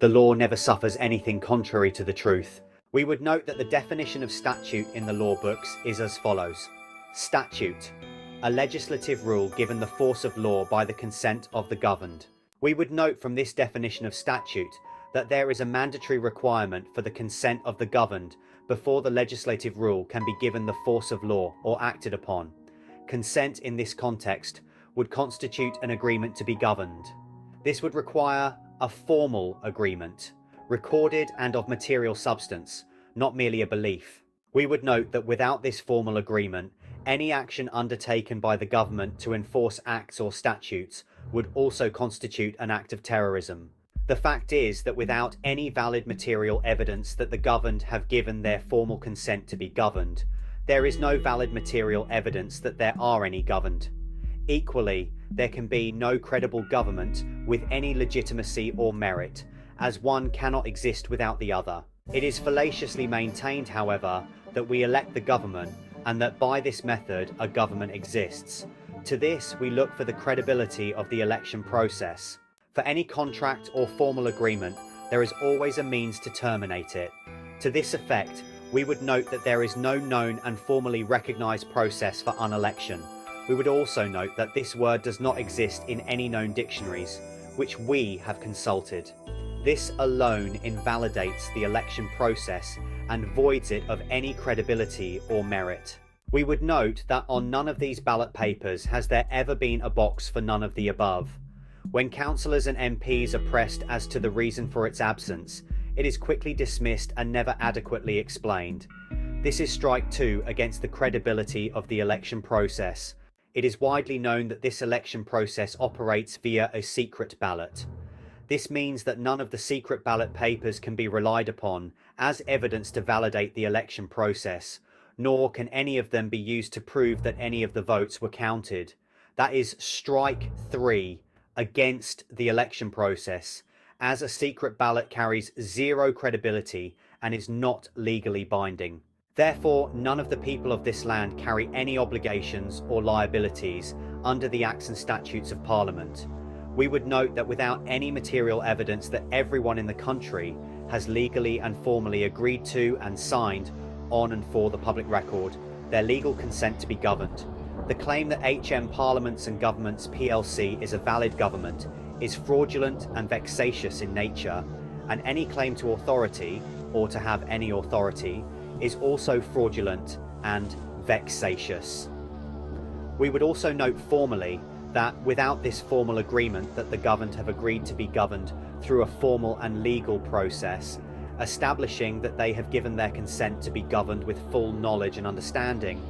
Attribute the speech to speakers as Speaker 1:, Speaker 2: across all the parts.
Speaker 1: The law never suffers anything contrary to the truth. We would note that the definition of statute in the law books is as follows. Statute, a legislative rule given the force of law by the consent of the governed. We would note from this definition of statute that there is a mandatory requirement for the consent of the governed before the legislative rule can be given the force of law or acted upon. Consent in this context would constitute an agreement to be governed. This would require a formal agreement, recorded and of material substance, not merely a belief. We would note that without this formal agreement, any action undertaken by the government to enforce acts or statutes would also constitute an act of terrorism. The fact is that without any valid material evidence that the governed have given their formal consent to be governed, there is no valid material evidence that there are any governed. Equally, there can be no credible government with any legitimacy or merit, as one cannot exist without the other. It is fallaciously maintained, however, that we elect the government and that by this method a government exists. To this, we look for the credibility of the election process. For any contract or formal agreement, there is always a means to terminate it. To this effect, we would note that there is no known and formally recognized process for unelection. We would also note that this word does not exist in any known dictionaries, which we have consulted. This alone invalidates the election process and voids it of any credibility or merit. We would note that on none of these ballot papers has there ever been a box for none of the above. When councillors and MPs are pressed as to the reason for its absence, it is quickly dismissed and never adequately explained. This is strike two against the credibility of the election process. It is widely known that this election process operates via a secret ballot. This means that none of the secret ballot papers can be relied upon as evidence to validate the election process, nor can any of them be used to prove that any of the votes were counted. That is strike three against the election process, as a secret ballot carries zero credibility and is not legally binding. Therefore, none of the people of this land carry any obligations or liabilities under the Acts and Statutes of Parliament. We would note that without any material evidence that everyone in the country has legally and formally agreed to and signed on and for the public record their legal consent to be governed, the claim that HM Parliaments and Governments PLC is a valid government is fraudulent and vexatious in nature, and any claim to authority, or to have any authority, is also fraudulent and vexatious. We would also note formally that without this formal agreement that the governed have agreed to be governed through a formal and legal process, establishing that they have given their consent to be governed with full knowledge and understanding,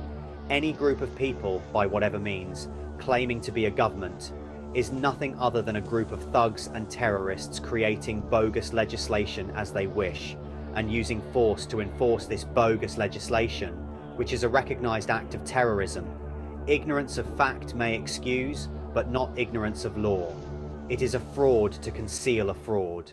Speaker 1: any group of people, by whatever means, claiming to be a government is nothing other than a group of thugs and terrorists creating bogus legislation as they wish, and using force to enforce this bogus legislation, which is a recognized act of terrorism. Ignorance of fact may excuse, but not ignorance of law. It is a fraud to conceal a fraud.